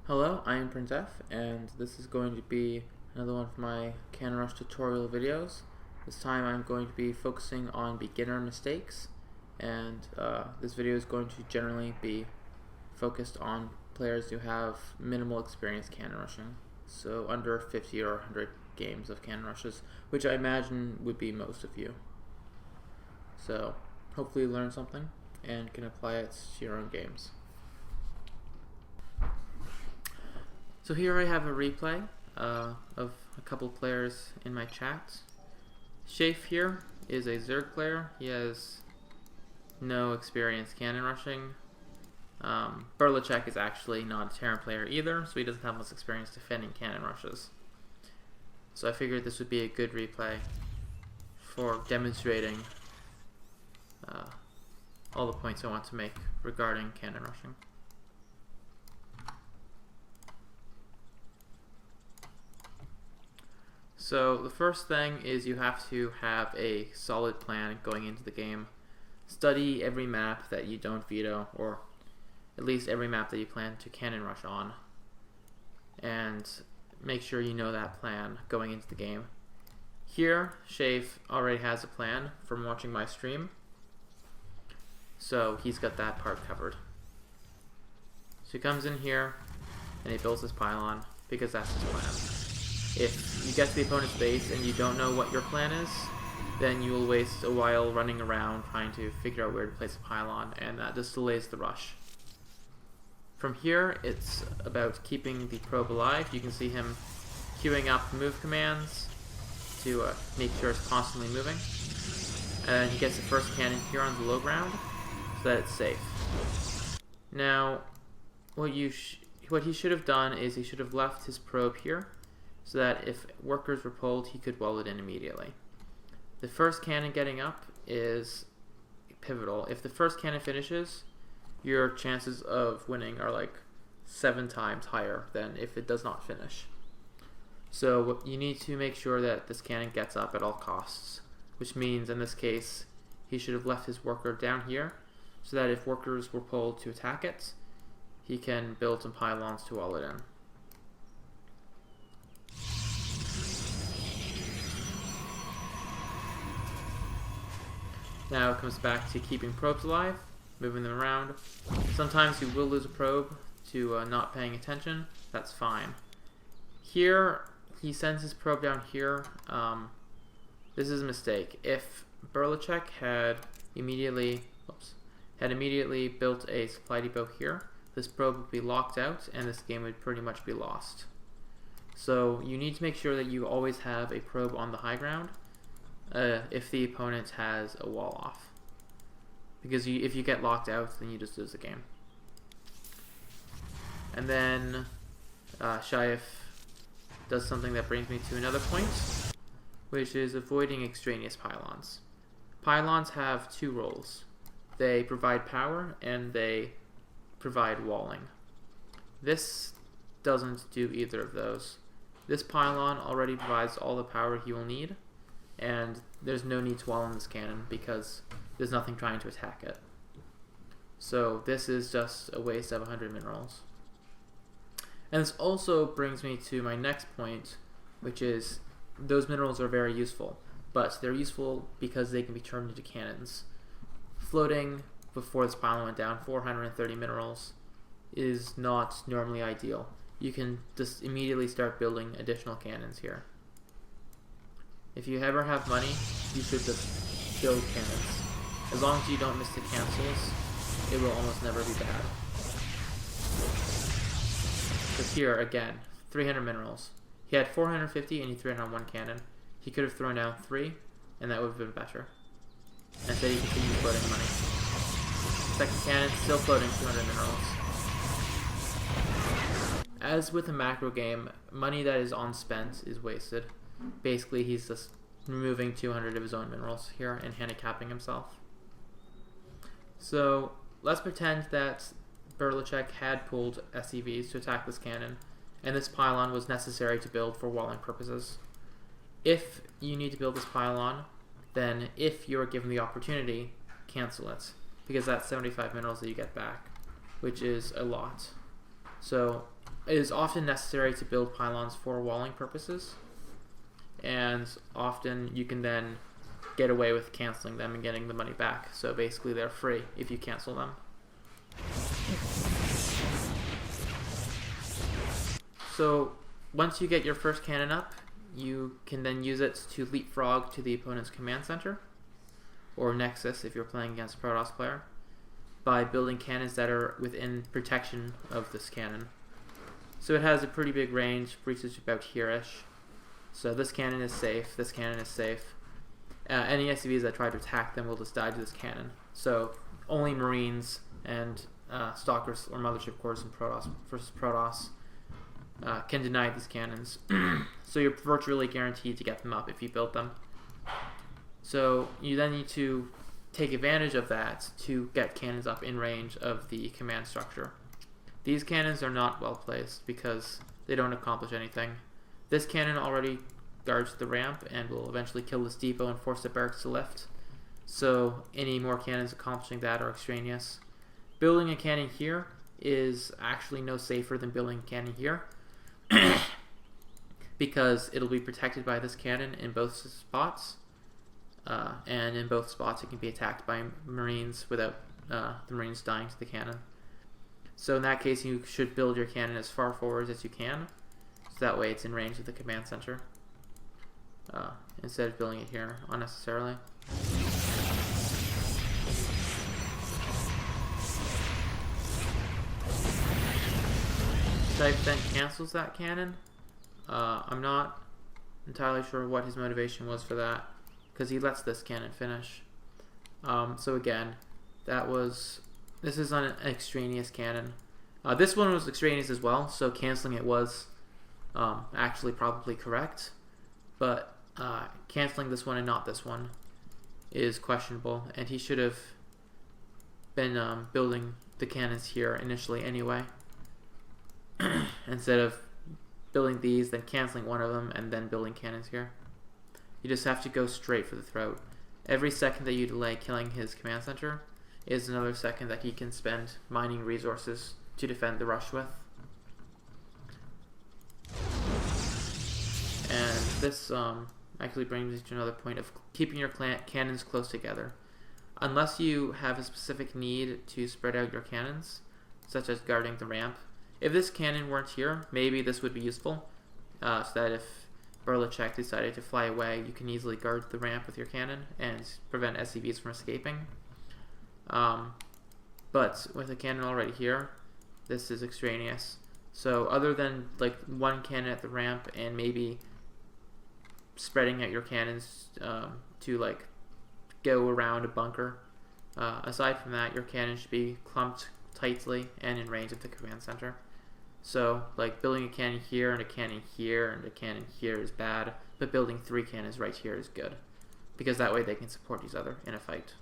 Hello, I am printf, and this is going to be another one of my Cannon Rush tutorial videos. This time I'm going to be focusing on beginner mistakes, and this video is going to generally be focused on players who have minimal experience cannon rushing, so under 50 or 100 games of cannon rushes, which I imagine would be most of you. So hopefully you learn something and can apply it to your own games. So here I have a replay of a couple players in my chat. Shafe here is a Zerg player. He has no experience cannon rushing. Burlachek is actually not a Terran player either, so he doesn't have much experience defending cannon rushes. So I figured this would be a good replay for demonstrating all the points I want to make regarding cannon rushing. So the first thing is you have to have a solid plan going into the game. Study every map that you don't veto, or at least every map that you plan to cannon rush on, and make sure you know that plan going into the game. Here, Shafe already has a plan from watching my stream, so he's got that part covered. So he comes in here and he builds his pylon because that's his plan. If you get to the opponent's base and you don't know what your plan is, then you will waste a while running around trying to figure out where to place a pylon, and that just delays the rush. From here, it's about keeping the probe alive. You can see him queuing up move commands to make sure it's constantly moving. And he gets the first cannon here on the low ground so that it's safe. Now, what he should have done is he should have left his probe here, so that if workers were pulled, he could wall it in immediately. The first cannon getting up is pivotal. If the first cannon finishes, your chances of winning are like 7 times higher than if it does not finish. So you need to make sure that this cannon gets up at all costs, which means in this case, he should have left his worker down here, so that if workers were pulled to attack it, he can build some pylons to wall it in. Now it comes back to keeping probes alive, moving them around. Sometimes you will lose a probe to not paying attention. That's fine. Here, he sends his probe down here. This is a mistake. If Burlachek had immediately built a supply depot here, this probe would be locked out and this game would pretty much be lost. So you need to make sure that you always have a probe on the high ground if the opponent has a wall off, because if you get locked out, then you just lose the game. And then Shaif does something that brings me to another point, which is avoiding extraneous pylons. Pylons have 2 roles. They provide power and they provide walling. This doesn't do either of those. This pylon already provides all the power he will need, and there's no need to wall in this cannon because there's nothing trying to attack it. So this is just a waste of 100 minerals. And this also brings me to my next point, which is those minerals are very useful, but they're useful because they can be turned into cannons. Floating before this pylon went down 430 minerals is not normally ideal. You can just immediately start building additional cannons here. If you ever have money, you should just build cannons. As long as you don't miss the cancels, it will almost never be bad. So here, again, 300 minerals. He had 450 and he threw it on 1 cannon. He could have thrown down 3, and that would have been better. Instead he continued floating money. Second cannon, still floating 200 minerals. As with a macro game, money that is unspent is wasted. Basically, he's just removing 200 of his own minerals here and handicapping himself. So let's pretend that Burlachek had pulled SCVs to attack this cannon, and this pylon was necessary to build for walling purposes. If you need to build this pylon, then if you're given the opportunity, cancel it, because that's 75 minerals that you get back, which is a lot. So is often necessary to build pylons for walling purposes, and often you can then get away with canceling them and getting the money back. So basically they're free if you cancel them. So once you get your first cannon up, you can then use it to leapfrog to the opponent's command center, or nexus if you're playing against a Protoss player, by building cannons that are within protection of this cannon. So it has a pretty big range, reaches about here-ish. So this cannon is safe, this cannon is safe. Any SCVs that try to attack them will just die to this cannon. So only Marines and Stalkers or Mothership Cores in Protoss versus Protoss can deny these cannons. So you're virtually guaranteed to get them up if you build them. So you then need to take advantage of that to get cannons up in range of the command structure. These cannons are not well placed because they don't accomplish anything. This cannon already guards the ramp and will eventually kill this depot and force the barracks to lift. So any more cannons accomplishing that are extraneous. Building a cannon here is actually no safer than building a cannon here because it'll be protected by this cannon in both spots. And in both spots it can be attacked by Marines without the Marines dying to the cannon. So in that case you should build your cannon as far forward as you can, so that way it's in range of the command center, instead of building it here unnecessarily. Type then cancels that cannon. I'm not entirely sure what his motivation was for that, because he lets this cannon finish. So again, this is on an extraneous cannon. This one was extraneous as well, so canceling it was actually probably correct, but canceling this one and not this one is questionable, and he should have been building the cannons here initially anyway, instead of building these, then canceling one of them, and then building cannons here. You just have to go straight for the throat. Every second that you delay killing his command center is another second that he can spend mining resources to defend the rush with. And this actually brings me to another point of keeping your cannons close together. Unless you have a specific need to spread out your cannons, such as guarding the ramp. If this cannon weren't here, maybe this would be useful, so that if Berlichek decided to fly away, you can easily guard the ramp with your cannon and prevent SCVs from escaping. But with a cannon already here, this is extraneous. So other than like one cannon at the ramp and maybe spreading out your cannons to like go around a bunker, aside from that, your cannon should be clumped tightly and in range of the command center. So like building a cannon here and a cannon here and a cannon here is bad, but building 3 cannons right here is good, because that way they can support each other in a fight.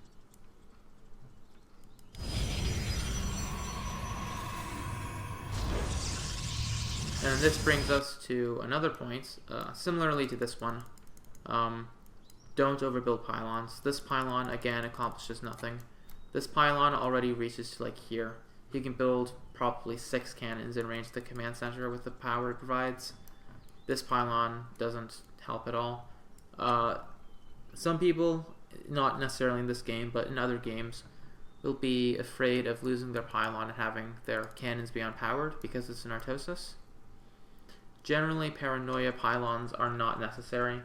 And this brings us to another point, similarly to this one. Don't overbuild pylons. This pylon, again, accomplishes nothing. This pylon already reaches to like here. You can build probably 6 cannons in range of the command center with the power it provides. This pylon doesn't help at all. Some people, not necessarily in this game, but in other games, will be afraid of losing their pylon and having their cannons be unpowered because it's an Artosis. Generally, paranoia pylons are not necessary.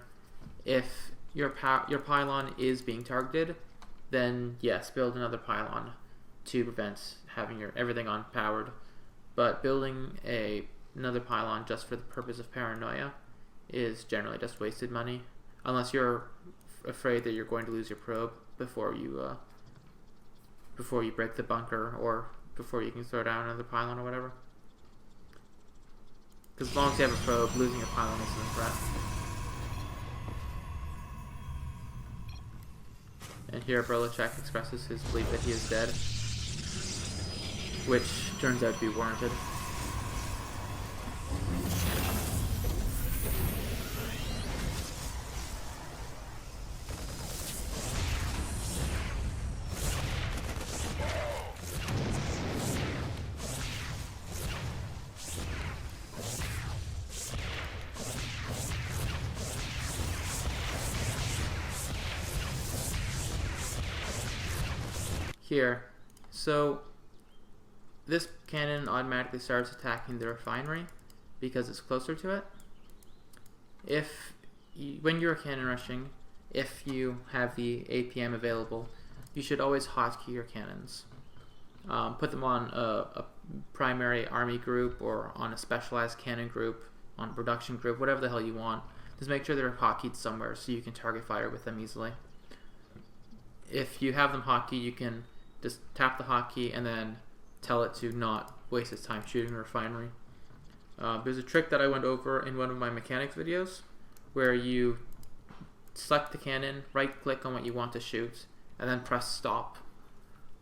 If your pylon is being targeted, then yes, build another pylon to prevent having your everything unpowered. But building another pylon just for the purpose of paranoia is generally just wasted money, unless you're afraid that you're going to lose your probe before you break the bunker, or before you can throw down another pylon or whatever. Because as long as you have a probe, losing a pylon isn't a threat. And here Berlichek expresses his belief that he is dead, which turns out to be warranted. here. So this cannon automatically starts attacking the refinery because it's closer to it. When you're cannon rushing, if you have the APM available, you should always hotkey your cannons. Put them on a primary army group or on a specialized cannon group, on a production group, whatever the hell you want. Just make sure they're hotkeyed somewhere so you can target fire with them easily. If you have them hotkeyed, you can just tap the hotkey and then tell it to not waste its time shooting the refinery. There's a trick that I went over in one of my mechanics videos where you select the cannon, right click on what you want to shoot, and then press stop.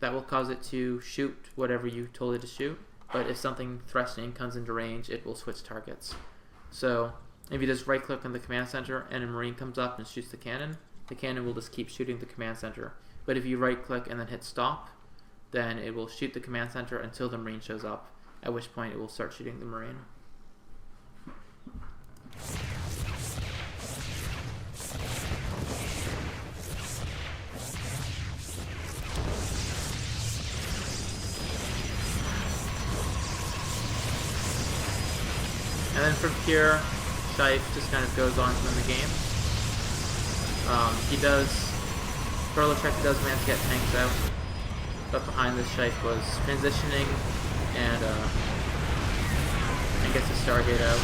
That will cause it to shoot whatever you told it to shoot, but if something threatening comes into range, it will switch targets. So if you just right click on the command center and a marine comes up and shoots the cannon will just keep shooting the command center. But if you right click and then hit stop, then it will shoot the command center until the marine shows up, at which point it will start shooting the marine. And then from here, Shife just kind of goes on to win the game. Perlotrek does manage to get tanks out, but behind this Shife was transitioning and gets the Stargate out.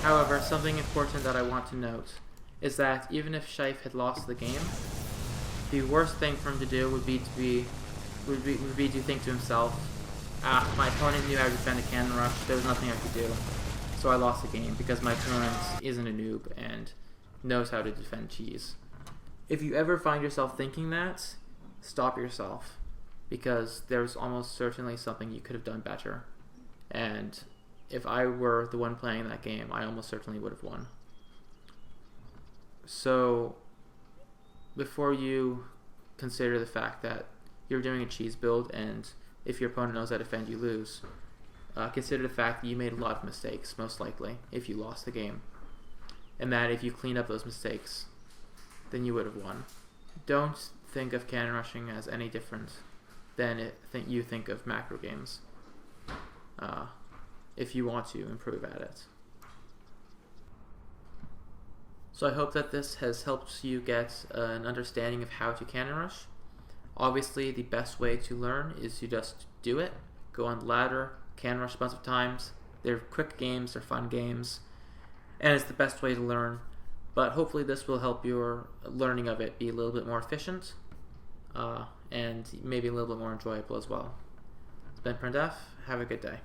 However, something important that I want to note is that even if Shife had lost the game, the worst thing for him to do would be to think to himself, my opponent knew how to defend a cannon rush, there was nothing I could do, so I lost the game because my opponent isn't a noob and knows how to defend cheese. If you ever find yourself thinking that, stop yourself, because there's almost certainly something you could have done better. And if I were the one playing that game, I almost certainly would have won. So before you consider the fact that you're doing a cheese build and if your opponent knows how to defend, you lose, consider the fact that you made a lot of mistakes, most likely, if you lost the game. And that if you cleaned up those mistakes, then you would have won. Don't think of cannon rushing as any different than you think of macro games. If you want to improve at it. So I hope that this has helped you get an understanding of how to cannon rush. Obviously, the best way to learn is to just do it. Go on the ladder, cannon rush a bunch of times. They're quick games, they're fun games, and it's the best way to learn. But hopefully this will help your learning of it be a little bit more efficient, and maybe a little bit more enjoyable as well. It's been printf. Have a good day.